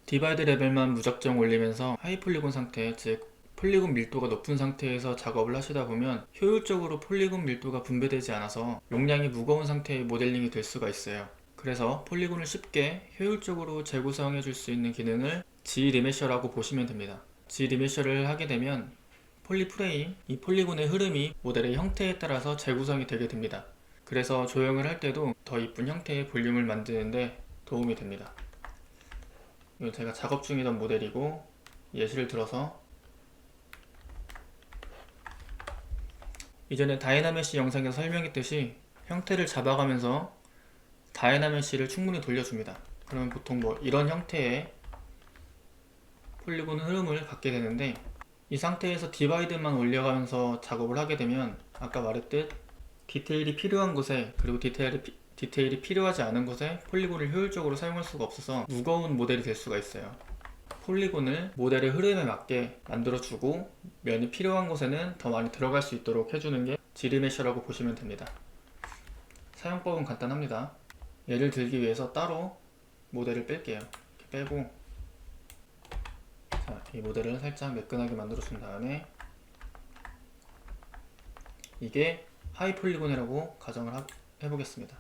디바이드 레벨만 무작정 올리면서 하이 폴리곤 상태, 즉 폴리곤 밀도가 높은 상태에서 작업을 하시다 보면 효율적으로 폴리곤 밀도가 분배되지 않아서 용량이 무거운 상태의 모델링이 될 수가 있어요. 그래서 폴리곤을 쉽게 효율적으로 재구성해 줄 수 있는 기능을 G-리메셔라고 보시면 됩니다. G-리메셔를 하게 되면 폴리프레임, 이 폴리곤의 흐름이 모델의 형태에 따라서 재구성이 되게 됩니다. 그래서 조형을 할 때도 더 이쁜 형태의 볼륨을 만드는데 도움이 됩니다. 이건 제가 작업 중이던 모델이고 예시를 들어서 이전에 다이나메시 영상에서 설명했듯이 형태를 잡아가면서 다이나메시를 충분히 돌려줍니다. 그러면 보통 뭐 이런 형태의 폴리곤 흐름을 갖게 되는데, 이 상태에서 디바이드만 올려가면서 작업을 하게 되면 아까 말했듯 디테일이 필요한 곳에, 그리고 디테일이 필요하지 않은 곳에 폴리곤을 효율적으로 사용할 수가 없어서 무거운 모델이 될 수가 있어요. 폴리곤을 모델의 흐름에 맞게 만들어주고 면이 필요한 곳에는 더 많이 들어갈 수 있도록 해주는 게 G리메셔라고 보시면 됩니다. 사용법은 간단합니다. 예를 들기 위해서 따로 모델을 뺄게요. 이렇게 빼고, 자, 이 모델을 살짝 매끈하게 만들어 준 다음에 이게 하이 폴리곤이라고 가정을 해보겠습니다.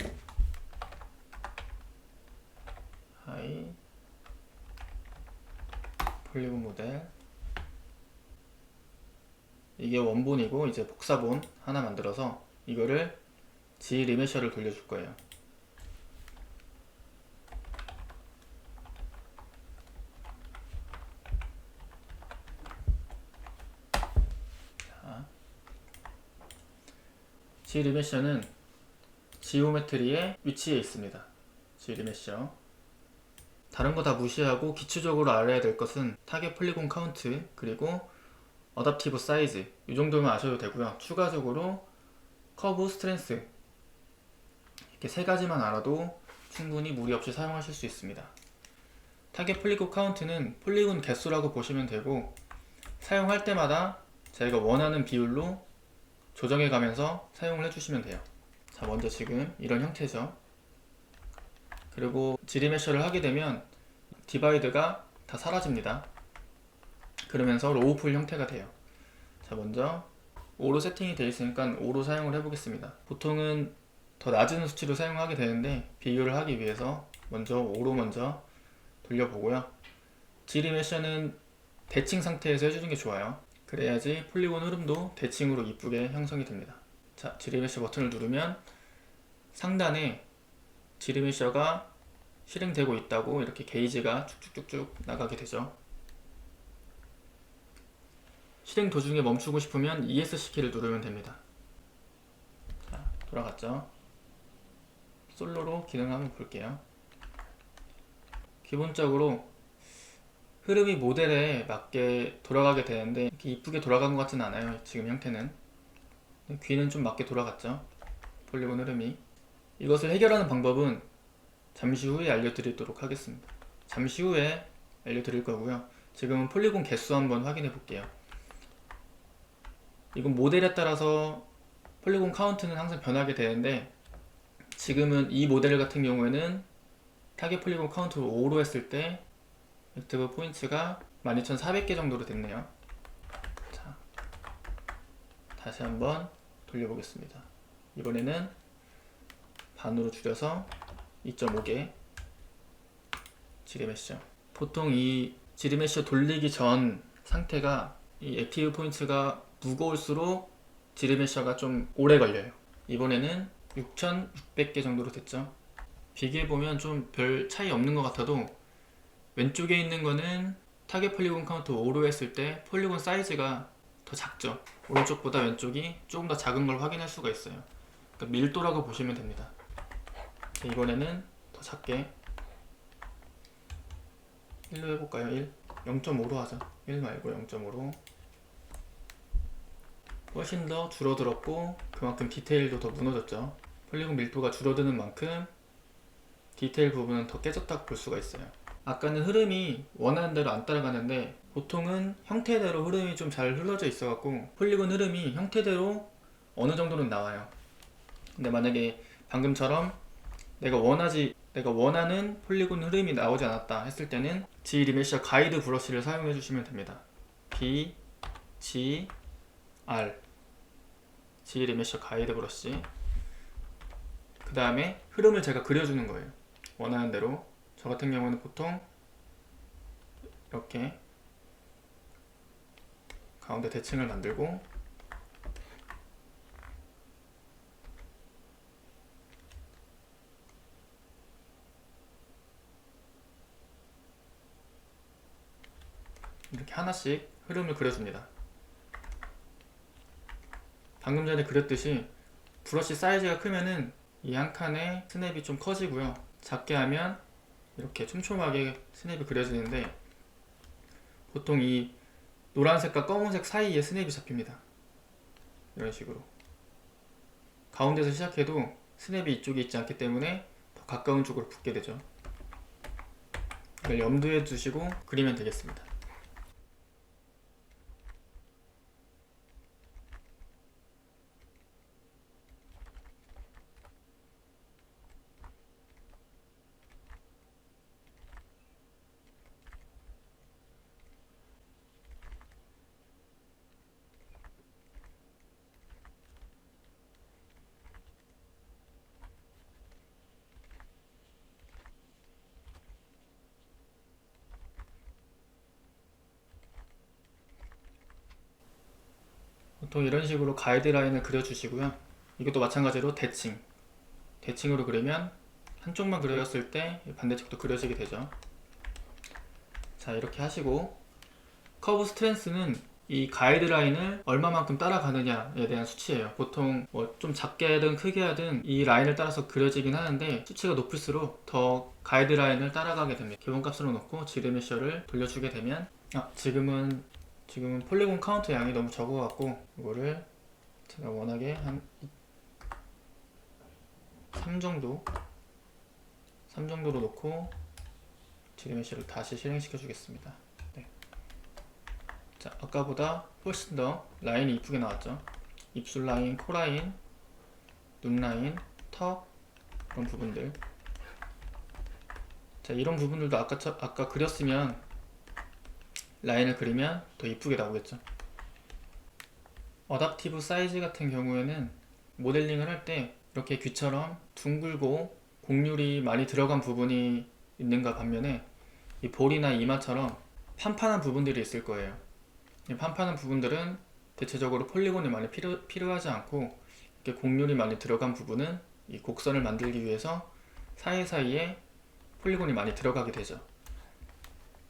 하이 폴리곤 모델, 이게 원본이고 이제 복사본 하나 만들어서 이거를 G리메셔를 돌려줄 거예요. G리메셔는 지오메트리의 위치에 있습니다. G리메셔. 다른 거 다 무시하고 기초적으로 알아야 될 것은 타겟 폴리곤 카운트, 그리고 어댑티브 사이즈, 이 정도면 아셔도 되고요. 추가적으로 커브 스트렝스, 이렇게 세 가지만 알아도 충분히 무리 없이 사용하실 수 있습니다. 타겟 폴리곤 카운트는 폴리곤 개수라고 보시면 되고, 사용할 때마다 자기가 원하는 비율로 조정해 가면서 사용을 해주시면 돼요. 자, 먼저 지금 이런 형태죠. 그리고 G리메셔를 하게 되면 디바이드가 다 사라집니다. 그러면서 로우 풀 형태가 돼요. 자, 먼저 5로 세팅이 되어 있으니까 5로 사용을 해보겠습니다. 보통은 더 낮은 수치로 사용하게 되는데 비교를 하기 위해서 먼저 5로 먼저 돌려보고요. G리메셔는 대칭 상태에서 해주는 게 좋아요. 그래야지 폴리곤 흐름도 대칭으로 이쁘게 형성이 됩니다. 자, G리메셔 버튼을 누르면 상단에 G리메셔가 실행되고 있다고 이렇게 게이지가 쭉쭉쭉쭉 나가게 되죠. 실행 도중에 멈추고 싶으면 ESC 키를 누르면 됩니다. 자, 돌아갔죠. 솔로로 기능 한번 볼게요. 기본적으로 흐름이 모델에 맞게 돌아가게 되는데 이렇게 이쁘게 돌아간 것 같진 않아요. 지금 형태는. 귀는 좀 맞게 돌아갔죠. 폴리곤 흐름이. 이것을 해결하는 방법은 잠시 후에 알려드리도록 하겠습니다. 잠시 후에 알려드릴 거고요. 지금은 폴리곤 개수 한번 확인해 볼게요. 이건 모델에 따라서 폴리곤 카운트는 항상 변하게 되는데, 지금은 이 모델 같은 경우에는 타겟 폴리곤 카운트를 5로 했을 때 액티브 포인트가 12,400개 정도로 됐네요. 자, 다시 한번 돌려보겠습니다. 이번에는 반으로 줄여서 2.5개 G리메셔. 보통 이 G리메셔 돌리기 전 상태가 이 액티브 포인트가 무거울수록 G리메셔가 좀 오래 걸려요. 이번에는 6,600개 정도로 됐죠. 비교해보면 좀 별 차이 없는 것 같아도 왼쪽에 있는 거는 타겟 폴리곤 카운트 5로 했을 때 폴리곤 사이즈가 더 작죠. 오른쪽보다 왼쪽이 조금 더 작은 걸 확인할 수가 있어요. 그러니까 밀도라고 보시면 됩니다. 이번에는 더 작게 1로 해볼까요? 1? 0.5로 하자. 1 말고 0.5로. 훨씬 더 줄어들었고 그만큼 디테일도 더 무너졌죠. 폴리곤 밀도가 줄어드는 만큼 디테일 부분은 더 깨졌다고 볼 수가 있어요. 아까는 흐름이 원하는 대로 안 따라가는데 보통은 형태대로 흐름이 좀 잘 흘러져 있어갖고 폴리곤 흐름이 형태대로 어느 정도는 나와요. 근데 만약에 방금처럼 내가 내가 원하는 폴리곤 흐름이 나오지 않았다 했을 때는 G 리메셔 가이드 브러쉬를 사용해 주시면 됩니다. B, G, R G 리메셔 가이드 브러쉬. 그 다음에 흐름을 제가 그려주는 거예요. 원하는 대로. 저 같은 경우는 보통 이렇게 가운데 대칭을 만들고 이렇게 하나씩 흐름을 그려줍니다. 방금 전에 그렸듯이 브러쉬 사이즈가 크면은 이 한 칸의 스냅이 좀 커지고요. 작게 하면 이렇게 촘촘하게 스냅이 그려지는데 보통 이 노란색과 검은색 사이에 스냅이 잡힙니다. 이런 식으로 가운데서 시작해도 스냅이 이쪽에 있지 않기 때문에 더 가까운 쪽으로 붙게 되죠. 이걸 염두에 두시고 그리면 되겠습니다. 보통 이런 식으로 가이드라인을 그려주시고요. 이것도 마찬가지로 대칭으로 그리면 한쪽만 그려졌을 때 반대쪽도 그려지게 되죠. 자, 이렇게 하시고 커브 스트렝스는 이 가이드라인을 얼마만큼 따라가느냐에 대한 수치예요. 보통 뭐 좀 작게 하든 크게 하든 이 라인을 따라서 그려지긴 하는데 수치가 높을수록 더 가이드라인을 따라가게 됩니다. 기본값으로 놓고 지르메셔를 돌려주게 되면 지금은 폴리곤 카운트 양이 너무 적어갖고 이거를 제가 워낙에 한 3 정도로 놓고 지르메셔를 다시 실행시켜 주겠습니다. 네. 자, 아까보다 훨씬 더 라인이 이쁘게 나왔죠. 입술 라인, 코 라인, 눈 라인, 턱 이런 부분들. 자, 이런 부분들도 아까 그렸으면 라인을 그리면 더 이쁘게 나오겠죠. 어댑티브 사이즈 같은 경우에는 모델링을 할 때 이렇게 귀처럼 둥글고 곡률이 많이 들어간 부분이 있는가 반면에 이 볼이나 이마처럼 판판한 부분들이 있을 거예요. 이 판판한 부분들은 대체적으로 폴리곤이 많이 필요하지 않고 이렇게 곡률이 많이 들어간 부분은 이 곡선을 만들기 위해서 사이사이에 폴리곤이 많이 들어가게 되죠.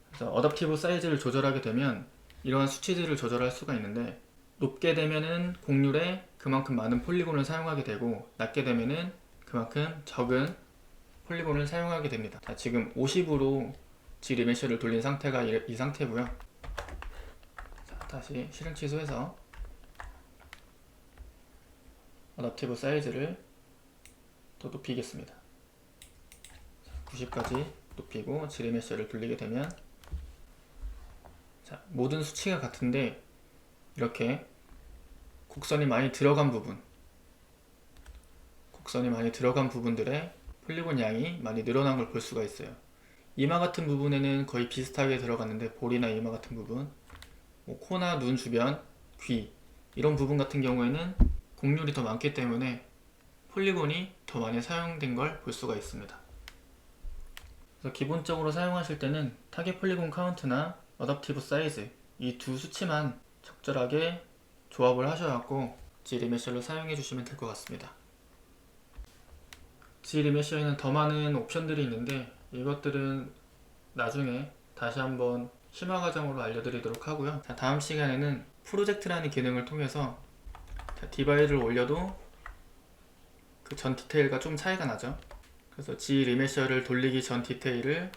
그래서 어댑티브 사이즈를 조절하게 되면 이러한 수치들을 조절할 수가 있는데 높게 되면은 곡률에 그만큼 많은 폴리곤을 사용하게 되고 낮게 되면은 그만큼 적은 폴리곤을 사용하게 됩니다. 자, 지금 50으로 G 리메셔를 돌린 상태가 이 상태고요. 자, 다시 실행 취소해서 어댑티브 사이즈를 더 높이겠습니다. 90까지 높이고 G 리메셔를 돌리게 되면 자, 모든 수치가 같은데 이렇게 곡선이 많이 들어간 부분들의 폴리곤 양이 많이 늘어난 걸 볼 수가 있어요. 이마 같은 부분에는 거의 비슷하게 들어갔는데 볼이나 이마 같은 부분, 뭐 코나 눈 주변, 귀 이런 부분 같은 경우에는 곡률이 더 많기 때문에 폴리곤이 더 많이 사용된 걸 볼 수가 있습니다. 그래서 기본적으로 사용하실 때는 타겟 폴리곤 카운트나 어댑티브 사이즈 이 두 수치만 적절하게 조합을 하셔갖고 G 리메셔를 사용해 주시면 될 것 같습니다. G 리메셔에는 더 많은 옵션들이 있는데 이것들은 나중에 다시 한번 심화 과정으로 알려드리도록 하고요. 자, 다음 시간에는 프로젝트라는 기능을 통해서 디바이드를 올려도 그 전 디테일과 좀 차이가 나죠. 그래서 G 리메셔를 돌리기 전 디테일을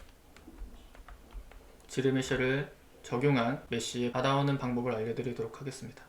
G 리메셔를 적용한 메쉬에 받아오는 방법을 알려드리도록 하겠습니다.